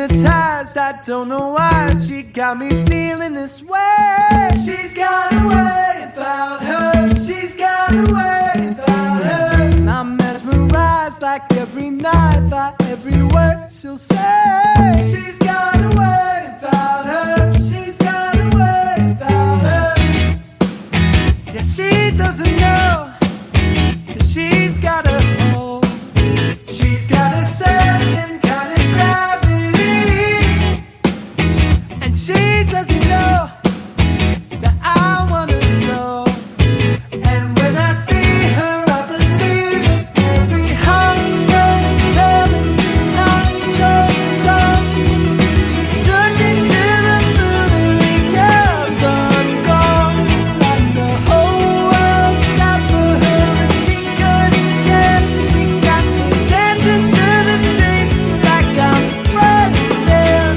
hypnotized, I don't know why she got me feeling this way. She's got a way about her, she's got a way about her. And I'm mesmerized like every night by every word she'll say. She's got a way about her, she's got a way about her. Yeah, she doesn't know that she's got a hold. She's got a certain kind of gravity, and she doesn't know that I want her so. And when I see her, I believe in every hunger, telling Sinatra song. She took me to the moon and we kept on going, like the whole world stopped for her, but she couldn't care. She got me dancing through the streets like I'm Fred Astaire.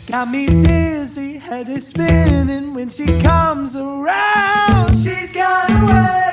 Got me dizzy, head is spinning when she comes around. She's got a way